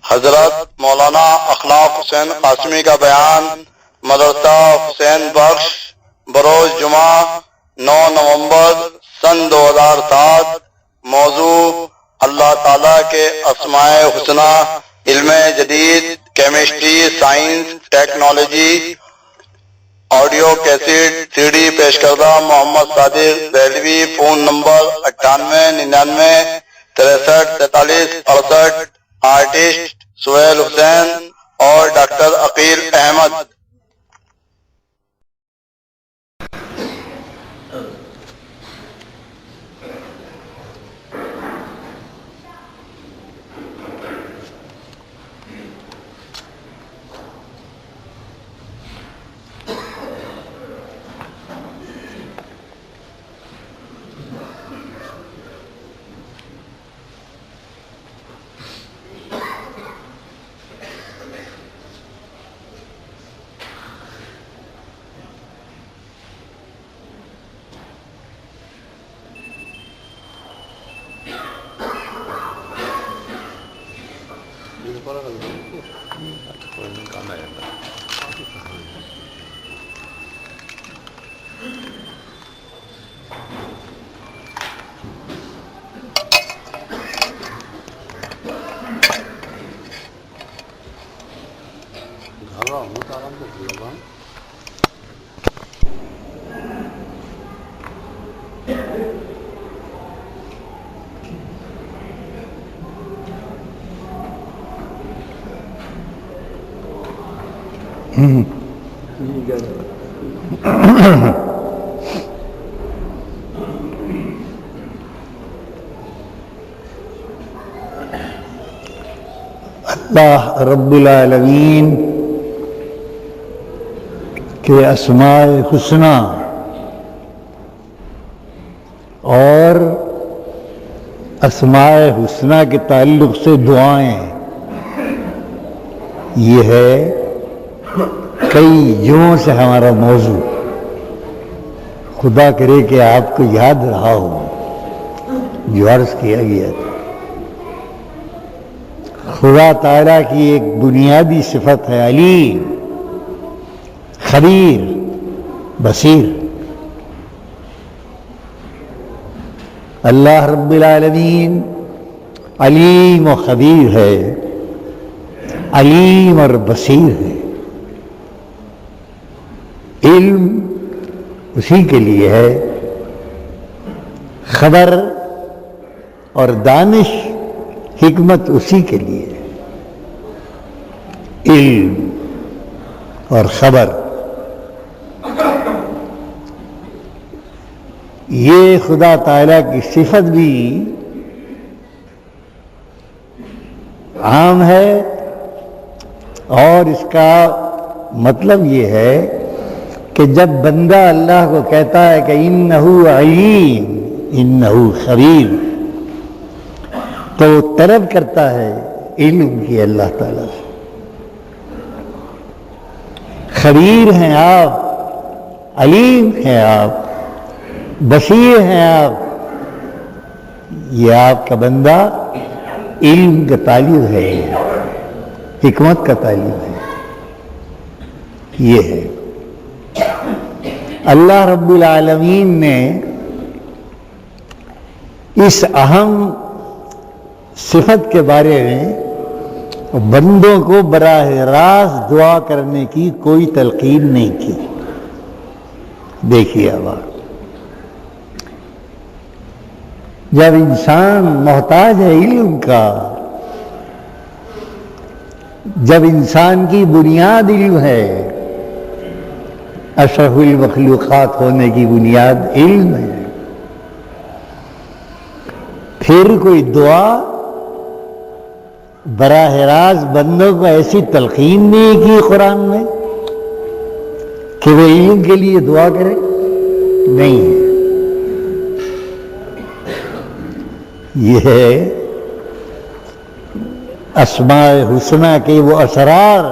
حضرت مولانا اخلاق حسین قاسمی کا بیان مدرسہ حسین بخش بروز جمعہ 9 نومبر سن 2007۔ موضوع اللہ تعالیٰ کے اسماء حسنہ، علم جدید، chemistry, science, technology. Audio cassette CD پیش کردہ Muhammad Sadiq Dehlvi, phone number 9899634368۔ Artist Sohail Hussain اور ڈاکٹر عقیل احمد۔ اللہ رب العالمین کے اسماء حسنہ اور اسماء حسنہ کے تعلق سے دعائیں، یہ ہے کئی جمعوں سے ہمارا موضوع۔ خدا کرے کہ آپ کو یاد رہا ہو جو عرض کیا گیا تھا۔ خدا تعالیٰ کی ایک بنیادی صفت ہے علیم، خبیر، بصیر۔ اللہ رب العالمین علیم و خبیر ہے، علیم اور بصیر ہے۔ علم اسی کے لیے ہے، خبر اور دانش حکمت اسی کے لیے ہے۔ علم اور خبر یہ خدا تعالیٰ کی صفت بھی عام ہے، اور اس کا مطلب یہ ہے کہ جب بندہ اللہ کو کہتا ہے کہ انہو علیم انہو خبیر، تو وہ طلب کرتا ہے علم کی اللہ تعالیٰ سے۔ خبیر ہیں آپ، علیم ہیں آپ، بصیر ہیں آپ، یہ آپ کا بندہ علم کا طالب ہے، حکمت کا طالب ہے۔ یہ ہے اللہ رب العالمین نے اس اہم صفت کے بارے میں بندوں کو براہ راست دعا کرنے کی کوئی تلقین نہیں کی۔ دیکھیے اب جب انسان محتاج ہے علم کا، جب انسان کی بنیاد علم ہے، اشرف المخلوقات ہونے کی بنیاد علم ہے، پھر کوئی دعا براہ راست بندوں کو ایسی تلقین نہیں کی قرآن میں کہ وہ علم کے لیے دعا کرے، نہیں ہے۔ یہ ہے اسماء حسنہ کے وہ اسرار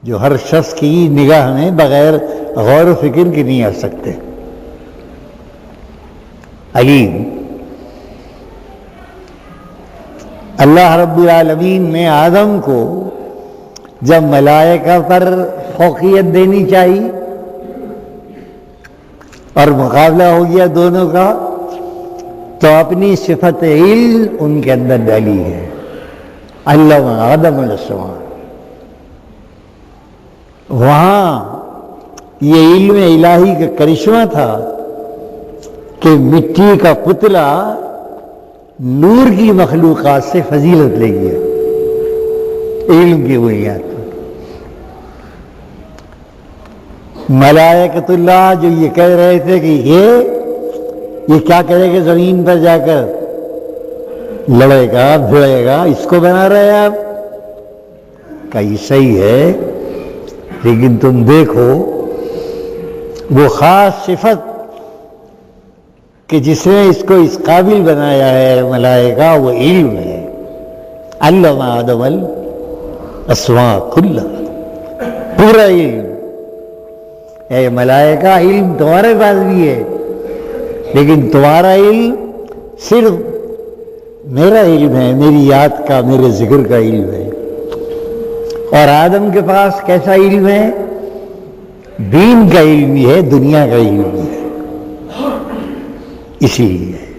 جو ہر شخص کی نگاہ میں بغیر غور و فکر کے نہیں آ سکتے۔ علیم، اللہ رب العالمین نے آدم کو جب ملائکہ پر فوقیت دینی چاہیے اور مقابلہ ہو گیا دونوں کا، تو اپنی صفت علم ان کے اندر ڈالی ہے، علم آدم الاسماء۔ وہاں یہ علم الہی کا کرشمہ تھا کہ مٹی کا پتلا نور کی مخلوقات سے فضیلت لے گیا علم کی بنیاد پر۔ ملائکۃ اللہ جو یہ کہہ رہے تھے کہ یہ کیا کرے گا زمین پر جا کر، لڑے گا بھیڑے گا، اس کو بنا رہے آپ؟ کہ یہ صحیح ہے، لیکن تم دیکھو وہ خاص صفت کہ جس نے اس کو اس قابل بنایا ہے ملائکہ، وہ علم ہے۔ علم آدم الاسماء کلھا، پورا علم۔ اے ملائکہ، علم تمہارے پاس بھی ہے، لیکن تمہارا علم صرف میرا علم ہے، میری یاد کا، میرے ذکر کا علم ہے۔ اور آدم کے پاس کیسا علم ہے؟ دین کا علم بھی ہے، دنیا کا علم بھی ہے۔ اسی لیے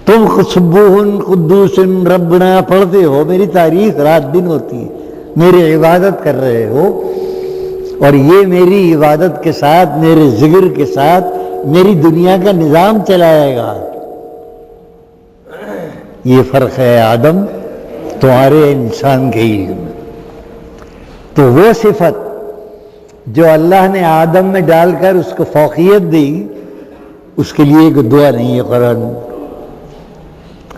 تم سبوح قدوس ربنا پڑھتے ہو، میری تعریف رات دن ہوتی ہے، میری عبادت کر رہے ہو، اور یہ میری عبادت کے ساتھ، میرے ذکر کے ساتھ میری دنیا کا نظام چلائے گا۔ یہ فرق ہے آدم تمہارے انسان کے علم۔ تو وہ صفت جو اللہ نے آدم میں ڈال کر اس کو فوقیت دی، اس کے لیے کوئی دعا نہیں ہے قرآن۔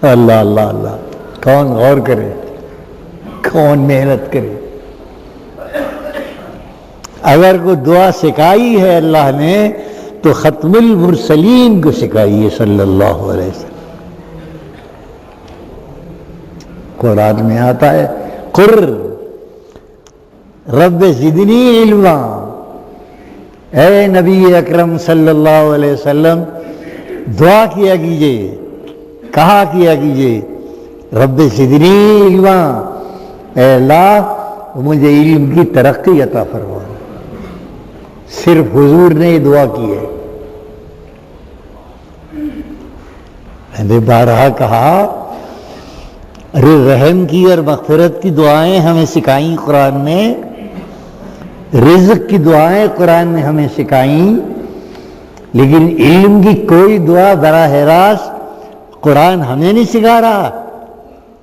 اللہ اللہ اللہ، کون غور کرے، کون محنت کرے؟ اگر کوئی دعا سکھائی ہے اللہ نے تو ختم المرسلین کو سکھائی ہے صلی اللہ علیہ وسلم۔ قرآن میں آتا ہے قر رب زدنی علما، اے نبی اکرم صلی اللہ علیہ وسلم دعا کیا کیجئے، کہا کیا کیجئے رب زدنی علما، اے اللہ مجھے علم کی ترقی عطا فرما۔ صرف حضور نے یہ دعا کی ہے۔ میں نے بارہا کہا، ارے رحم کی اور مغفرت کی دعائیں ہمیں سکھائیں قرآن نے، رزق کی دعائیں قرآن نے ہمیں سکھائیں، لیکن علم کی کوئی دعا براہ راست قرآن ہمیں نہیں سکھا رہا،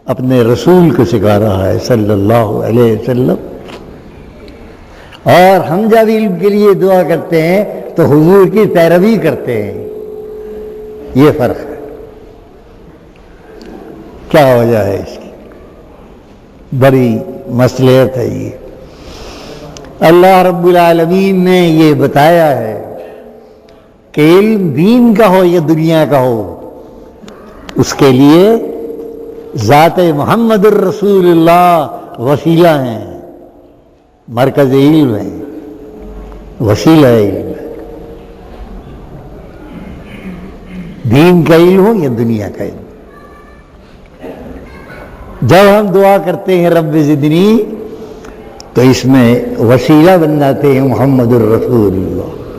اپنے رسول کو سکھا رہا ہے صلی اللہ علیہ وسلم۔ اور ہم جب علم کے لیے دعا کرتے ہیں تو حضور کی پیروی کرتے ہیں۔ یہ فرق ہے۔ کیا وجہ ہے اس کی؟ بڑی مصلحت ہے یہ۔ اللہ رب العالمین نے یہ بتایا ہے کہ علم دین کا ہو یا دنیا کا ہو، اس کے لیے ذات محمد الرسول اللہ وسیلہ ہیں، مرکز علم ہے، وسیلہ علم ہے۔ دین کا علم ہو یا دنیا کا علم۔ جب ہم دعا کرتے ہیں رب زدنی، تو اس میں وسیلہ بن جاتے ہیں محمد الرسول اللہ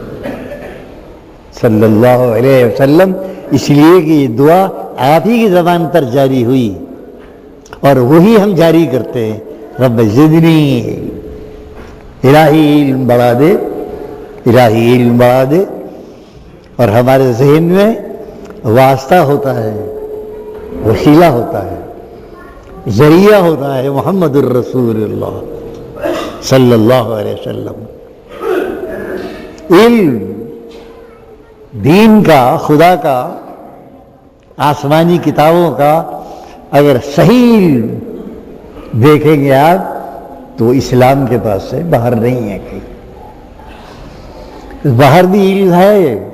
صلی اللہ علیہ وسلم، اس لیے کہ یہ دعا آپ ہی کی زبان پر جاری ہوئی اور وہی ہم جاری کرتے ہیں۔ رب زدنی، الہی علم بڑھا دے، الہی علم بڑھا دے۔ اور ہمارے ذہن میں واسطہ ہوتا ہے، وسیلہ ہوتا ہے، ذریعہ ہوتا ہے محمد الرسول اللہ صلی اللہ علیہ وسلم۔ علم دین کا، خدا کا، آسمانی کتابوں کا اگر صحیح علم دیکھیں گے آپ تو اسلام کے پاس سے باہر نہیں ہے کہیں۔ باہر بھی علم ہے،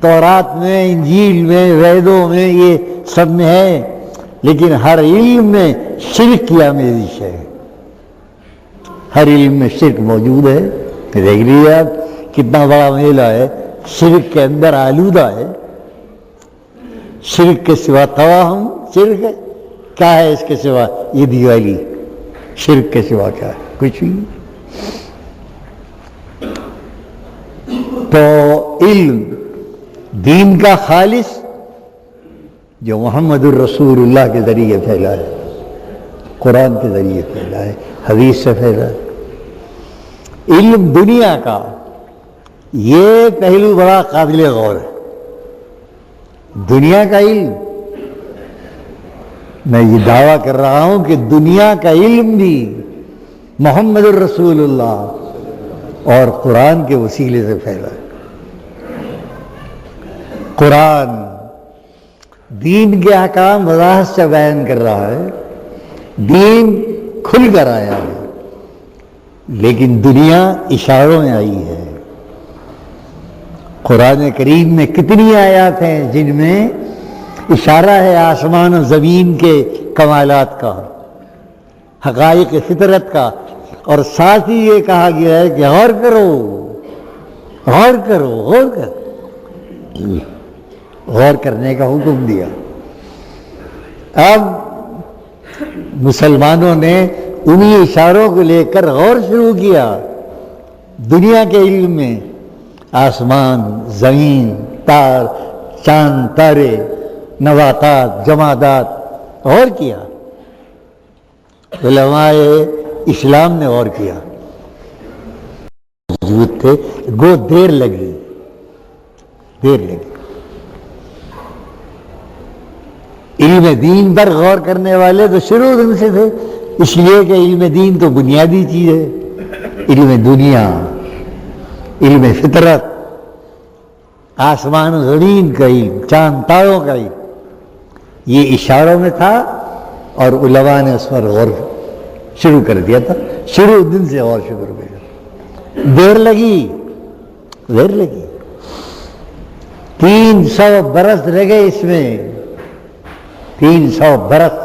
تورات میں، انجیل میں، ویدوں میں، یہ سب میں ہے، لیکن ہر علم میں شرک کی آمیزش ہے۔ ہر علم میں شرک موجود ہے۔ دیکھ لیجیے آپ کتنا بڑا میلہ ہے، شرک کے اندر آلودہ ہے۔ شرک کے سوا تواہم شرک ہے؟ کیا ہے اس کے سوا؟ یہ دیوالی شرک کے سوا کیا ہے؟ کچھ بھی نہیں۔ تو علم دین کا خالص جو محمد الرسول اللہ کے ذریعے پھیلا ہے، قرآن کے ذریعے پھیلا ہے، حدیث سے پھیلا ہے۔ علم دنیا کا یہ پہلو بڑا قابل غور ہے۔ دنیا کا علم، میں یہ دعویٰ کر رہا ہوں کہ دنیا کا علم بھی محمد الرسول اللہ اور قرآن کے وسیلے سے پھیلا ہے۔ قرآن دین کے احکام وضاحت سے بیان کر رہا ہے، دین کھل کر آیا ہے، لیکن دنیا اشاروں میں آئی ہے۔ قرآن کریم میں کتنی آیات ہیں جن میں اشارہ ہے آسمان و زمین کے کمالات کا، حقائق فطرت کا، اور ساتھ ہی یہ کہا گیا ہے کہ غور کرو، غور کرو، غور کرو، غور کرنے کا حکم دیا۔ اب مسلمانوں نے انہی اشاروں کو لے کر غور شروع کیا دنیا کے علم میں، آسمان، زمین، تار، چاند، تارے، نباتات، جمادات، غور کیا۔ علماء اسلام نے غور کیا، موجود تھے، گو دیر لگی، دیر لگی۔ علم دین پر غور کرنے والے تو شروع دن سے تھے، اس لیے کہ علم دین تو بنیادی چیز ہے۔ علم دنیا، علم فطرت، آسمان و زمین کا علم، چاند تاروں کا علم، یہ اشاروں میں تھا اور علماء نے اس پر غور شروع کر دیا تھا، شروع دن سے غور شروع کر دیا۔ دیر لگی، دیر لگی، 300 برس لگے اس میں، 300 برس،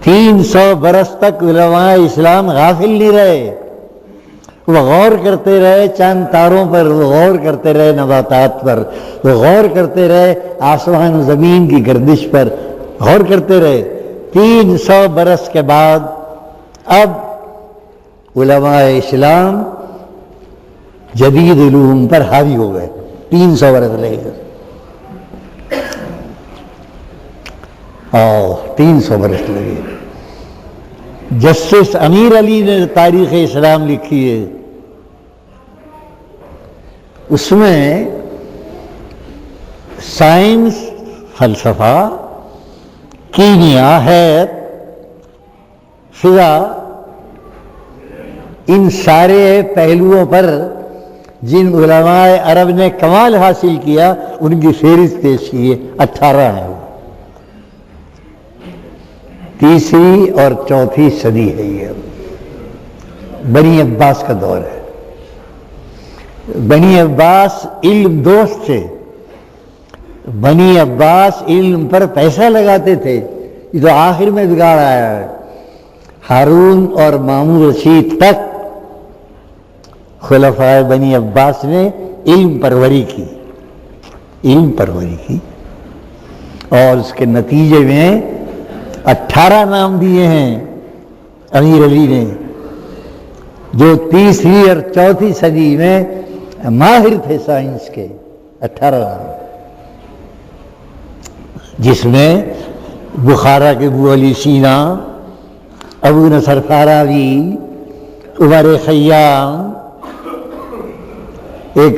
300 برس تک علماء اسلام غافل نہیں رہے، وہ غور کرتے رہے چاند تاروں پر، وہ غور کرتے رہے نباتات پر، وہ غور کرتے رہے آسمان و زمین کی گردش پر، غور کرتے رہے۔ 300 برس کے بعد اب علماء اسلام جدید علوم پر حاوی ہو گئے، 300 برس لگے گا، 300 برس لگے۔ جسٹس امیر علی نے تاریخ اسلام لکھی ہے، اس میں سائنس، فلسفہ، کیمیا، حیات، فضا، ان سارے پہلوؤں پر جن علماء عرب نے کمال حاصل کیا ان کی فہرست پیش کی ہے، 18 ہیں۔ وہ 3ری اور 4تھی صدی ہے، یہ بنی عباس کا دور ہے۔ بنی عباس علم دوست تھے، بنی عباس علم پر پیسہ لگاتے تھے، یہ تو آخر میں بگاڑ آیا ہے۔ ہارون اور مامون رشید تک خلفائے بنی عباس نے علم پروری کی، علم پروری کی، اور اس کے نتیجے میں 18 نام دیے ہیں امیر علی نے، جو 3ری اور 4تھی صدی میں ماہر تھے سائنس کے، 18 نام، جس میں بخارا کے ابو علی سینا، ابو نصر فارابی، عمر خیام، ایک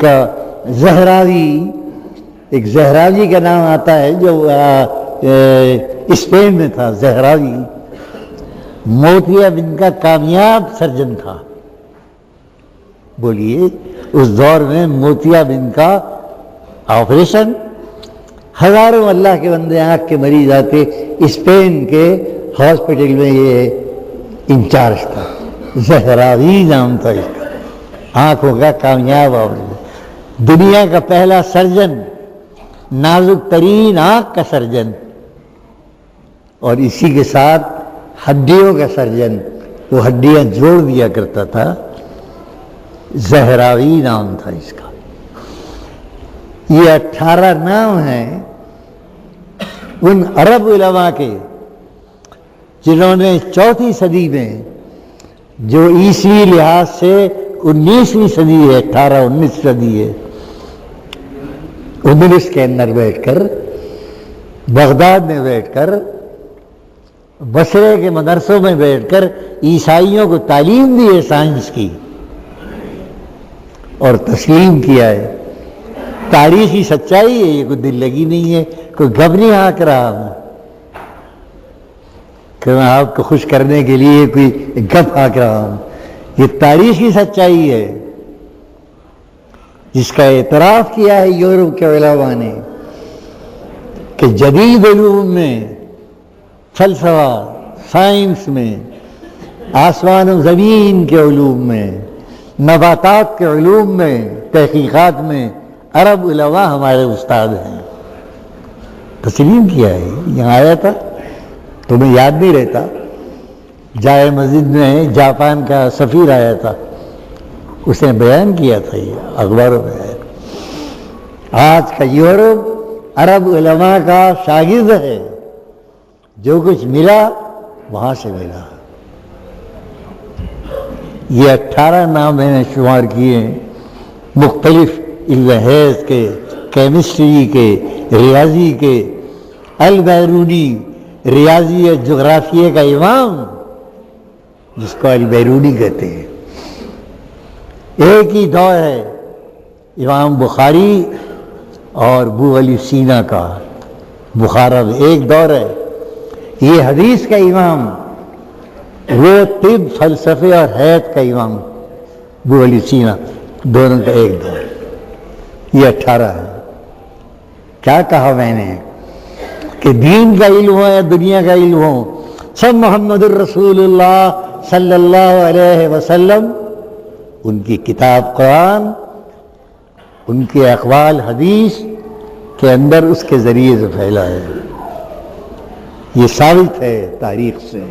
زہراوی کا نام آتا ہے جو اسپین میں تھا، زہراوی موتیا بند کا کامیاب سرجن تھا۔ بولیے اس دور میں موتیا بند کا آپریشن، ہزاروں اللہ کے بندے آنکھ کے مریض آتے، اسپین کے ہاسپٹل میں یہ انچارج تھا، زہراوی نام تھا اس کا، آنکھوں کا کامیاب آپریشن، دنیا کا پہلا سرجن، نازک ترین آنکھ کا سرجن، اور اسی کے ساتھ ہڈیوں کا سرجن، وہ ہڈیاں جوڑ دیا کرتا تھا، زہراوی نام تھا اس کا۔ یہ 18 نام ہیں ان عرب علماء کے جنہوں نے 4 صدی میں، جو عیسوی لحاظ سے 19ویں صدی ہے، 18-19 صدی ہے، اندلس کے اندر بیٹھ کر، بغداد میں بیٹھ کر، بصرے کے مدرسوں میں بیٹھ کر عیسائیوں کو تعلیم دی ہے سائنس کی، اور تسلیم کیا ہے۔ تاریخی سچائی ہے، یہ کوئی دل لگی نہیں ہے، کوئی گپ نہیں ہانک رہا ہوں کہ میں آپ کو خوش کرنے کے لیے کوئی گپ ہانک رہا ہوں، یہ تاریخی سچائی ہے جس کا اعتراف کیا ہے یورپ کے علماء نے کہ جدید علوم میں، فلسفہ، سائنس میں، آسمان و زمین کے علوم میں، نباتات کے علوم میں، تحقیقات میں عرب علماء ہمارے استاد ہیں۔ تسلیم کیا ہے۔ یہاں آیا تھا، تمہیں یاد نہیں رہتا، جامع مسجد میں جاپان کا سفیر آیا تھا، اس نے بیان کیا تھا، یہ اخباروں میں ہے۔ آج کا یورپ عرب علماء کا شاگرد ہے، جو کچھ ملا وہاں سے ملا۔ یہ 18 نام میں نے شمار کیے ہیں، مختلف علم حیض کے، کیمسٹری کے، ریاضی کے، البیرونی ریاضی جغرافیہ کا امام، جس کو البیرونی کہتے ہیں۔ ایک ہی دور ہے امام بخاری اور ابو علی سینا کا، بخارا میں ایک دور ہے۔ یہ حدیث کا امام، وہ طب، فلسفے اور حیات کا امام ابو علی سینا، دونوں کا ایک دور۔ یہ 18 ہے۔ کیا کہا میں نے کہ دین کا علم ہو یا دنیا کا علم ہو، سب محمد الرسول اللہ صلی اللہ علیہ وسلم، ان کی کتاب قرآن، ان کے اقوال حدیث کے اندر اس کے ذریعے سے پھیلا ہے۔ یہ ثابت ہے تاریخ سے۔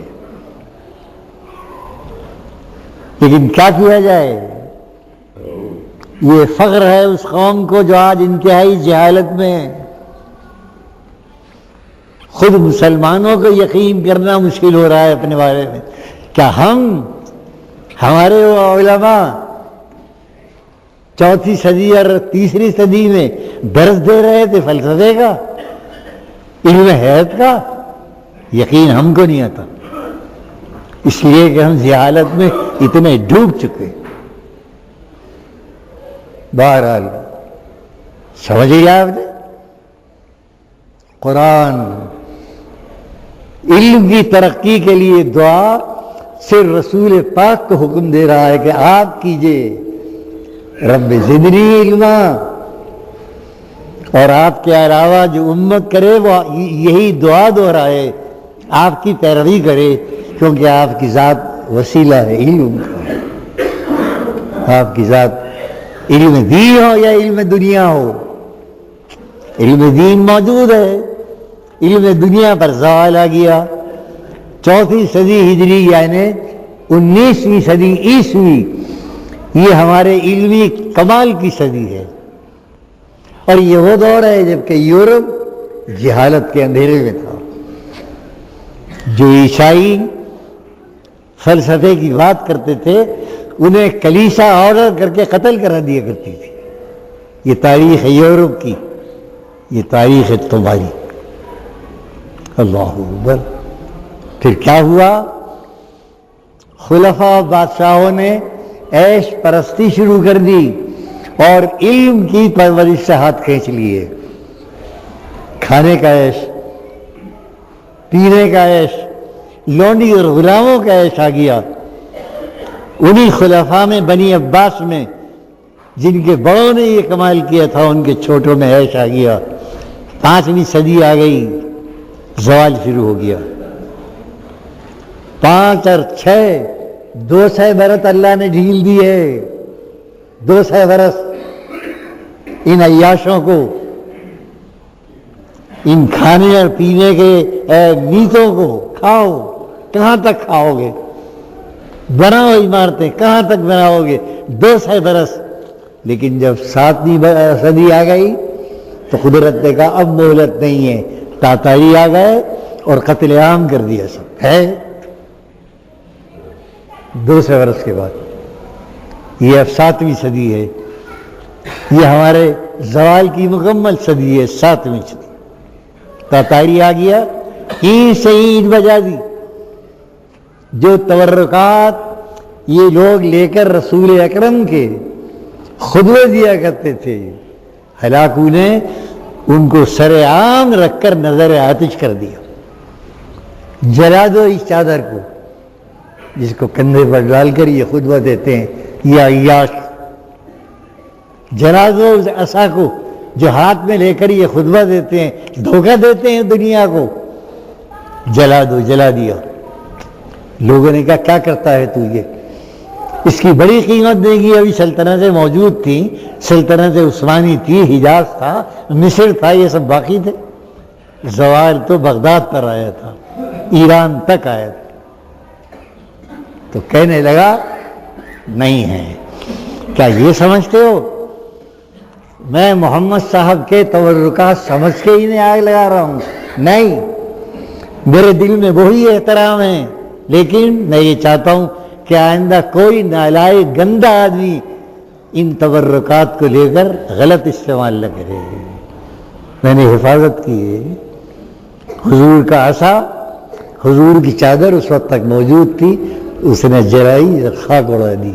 لیکن کیا کیا جائے؟ یہ فخر ہے اس قوم کو جو آج انتہائی جہالت میں ہے۔ خود مسلمانوں کو یقین کرنا مشکل ہو رہا ہے اپنے بارے میں۔ کیا ہمارے علماء 4 صدی اور 3 صدی میں درس دے رہے تھے فلسفے کا، علم حیات کا؟ یقین ہم کو نہیں آتا، اس لیے کہ ہم جہالت میں اتنے ڈوب چکے۔ بہرحال سمجھ گیا آپ نے؟ قرآن علم کی ترقی کے لیے دعا صرف رسول پاک کو حکم دے رہا ہے کہ آپ کیجئے، رب زدنی علما، اور آپ کے علاوہ جو امت کرے وہ یہی دعا دہرائے، آپ کی پیروی کرے، کیونکہ آپ کی ذات وسیلہ ہے علم کا۔ آپ کی ذات علم دین ہو یا علم دنیا ہو، علم دین موجود ہے، علم دنیا پر زوال آ گیا۔ 4 صدی ہجری یعنی 19ویں صدی عیسوی، یہ ہمارے علمی کمال کی صدی ہے، اور یہ وہ دور ہے جبکہ یورپ جہالت کے اندھیرے میں تھا۔ جو عیسائی فلسفے کی بات کرتے تھے انہیں کلیسا آرڈر کر کے قتل کرا دیا کرتی تھی۔ یہ تاریخ ہے یورپ کی، یہ تاریخ ہے تمہاری۔ اللہ اکبر۔ پھر کیا ہوا؟ خلفاء بادشاہوں نے عیش پرستی شروع کر دی اور علم کی پرورش سے ہاتھ کھینچ لیے۔ کھانے کا عیش، پینے کا عیش، لونڈی اور غلاموں کا عیش آ گیا۔ انہی خلفاء میں، بنی عباس میں، جن کے بڑوں نے یہ کمال کیا تھا، ان کے چھوٹوں میں عیش آ گیا۔ 5ویں صدی آ گئی، زوال شروع ہو گیا۔ 5 اور 6، 200 برس اللہ نے ڈھیل دی ہے۔ 200 برس ان عیاشوں کو، ان کھانے اور پینے کے نیتوں کو کھاؤ، کہاں تک کھاؤ گے؟ بناؤ عمارتیں، کہاں تک بناؤ گے؟ 200 برس۔ لیکن جب 7ویں صدی آ گئی تو قدرت نے کہا اب مہلت نہیں ہے، تاتاری آ گئے اور قتل عام کر دیا سب ہے 200 برس کے بعد. یہ اب 7ویں صدی ہے, یہ ہمارے زوال کی مکمل صدی ہے, 7ویں صدی. تاتاری آ گیا, ہی شہید بجا دی. جو تبرکات یہ لوگ لے کر رسول اکرم کے خطبے دیا کرتے تھے, ہلاکو نے ان کو سر عام رکھ کر نظر آتش کر دیا. جلا دو اس چادر کو جس کو کندھے پر ڈال کر یہ خطبہ دیتے ہیں, یا عیاش. جلا دو اس عصا کو جو ہاتھ میں لے کر یہ خطبہ دیتے ہیں, دھوکہ دیتے ہیں دنیا کو. جلا دو, جلا دیا. لوگوں نے کہا کیا کرتا ہے تو, یہ اس کی بڑی قیمت دے گی. ابھی سلطنتیں موجود تھیں, سلطنت عثمانی تھی, حجاز تھا, مصر تھا, یہ سب باقی تھے. زوال تو بغداد پر آیا تھا, ایران تک آیا تھا. تو کہنے لگا نہیں ہے. کیا یہ سمجھتے ہو میں محمد صاحب کے تبرکات سمجھ کے ہی نہیں آگ لگا رہا ہوں؟ نہیں, میرے دل میں وہی احترام ہے, لیکن میں یہ چاہتا ہوں کہ آئندہ کوئی نالائق گندا آدمی ان تبرکات کو لے کر غلط استعمال نہ کرے. میں نے حفاظت کی ہے. حضور کا عصا, حضور کی چادر اس وقت تک موجود تھی, اس نے جلائی, خاک اڑا دی.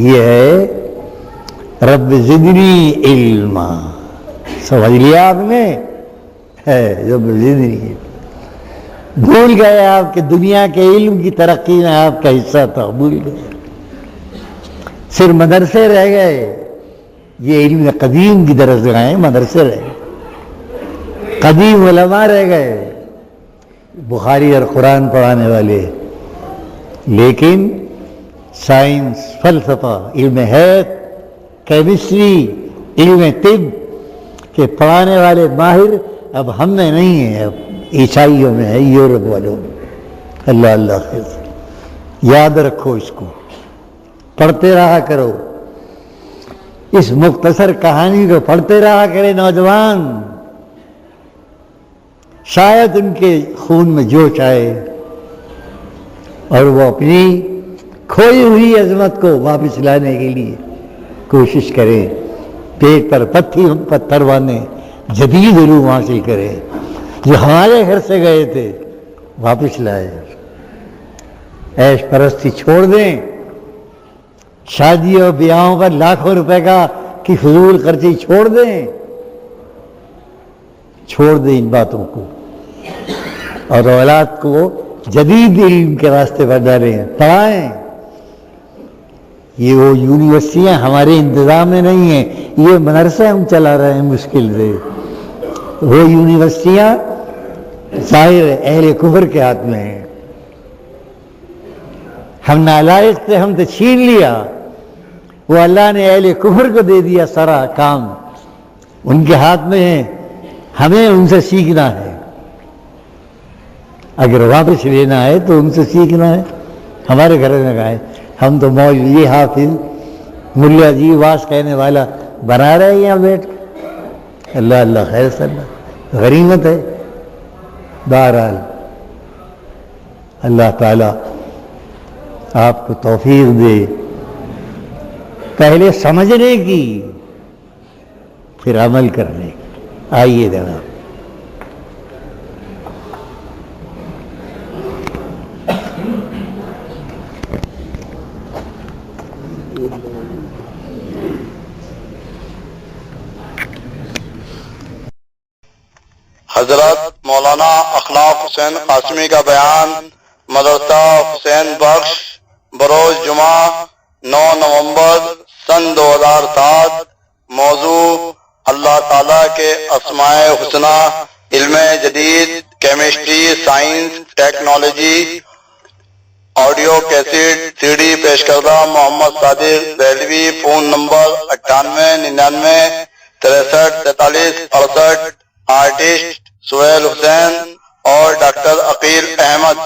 یہ ہے رب زدنی علما. سمجھ لیا آپ نے؟ ہے رب زدنی. بھول گئے آپ کہ دنیا کے علم کی ترقی میں آپ کا حصہ تھا, بھول گئے. صرف مدرسے رہ گئے. یہ علم قدیم کی درسگاہیں مدرسے رہ گئے, قدیم علماء رہ گئے, بخاری اور قرآن پڑھانے والے. لیکن سائنس, فلسفہ, علم حیات, کیمسٹری, علم طب کے پڑھانے والے ماہر اب ہم میں نہیں ہیں, اب عیسائیوں میں ہے, یورپ والوں میں. اللہ اللہ خیر. یاد رکھو اس کو, پڑھتے رہا کرو. اس مختصر کہانی کو پڑھتے رہا کرے نوجوان, شاید ان کے خون میں جوش آئے اور وہ اپنی کھوئی ہوئی عظمت کو واپس لانے کے لیے کوشش کریں. پیٹ پر پتھر باندھیں, جدید علوم حاصل کریں, جو ہمارے گھر سے گئے تھے واپس لائے. عیش پرستی چھوڑ دیں, شادی اور بیاہوں پر لاکھوں روپے کی فضول خرچی چھوڑ دیں. چھوڑ دیں ان باتوں کو اور اولاد کو جدید علم کے راستے پر ڈالیں, پڑھائیں. یہ وہ یونیورسٹیاں ہمارے انتظام میں نہیں ہیں, یہ مدرسے ہم چلا رہے ہیں مشکل سے. وہ یونیورسٹیاں ظاہر اہل کفر کے ہاتھ میں ہیں. ہم نالائق تھے, ہم تو چھین لیا, وہ اللہ نے اہل کفر کو دے دیا سارا کام, ان کے ہاتھ میں ہے. ہمیں ان سے سیکھنا ہے. اگر واپس لینا ہے تو ان سے سیکھنا ہے. ہمارے گھر میں گئے, ہم تو مولوی, حافظ, ملا جی, واس کہنے والا بنا رہے ہیں یہاں بیٹھ کے. اللہ اللہ خیر صلی اللہ, غنیمت ہے. بہرحال اللہ تعالیٰ آپ کو توفیق دے پہلے سمجھنے کی, پھر عمل کرنے کی. آئیے جناب. حضرت مولانا اخلاق حسین قاسمی کا بیان مدرسہ حسین بخش بروز جمعہ 9 نومبر سن 2007. موضوع اللہ تعالیٰ کے اسماء حسنہ, علم جدید, chemistry, science, technology. Audio cassette C D پیش کردہ Muhammad Sadiq Dehlvi. Phone number 9899 63 43 68. Artist Sohail Hussain اور ڈاکٹر عقیل احمد.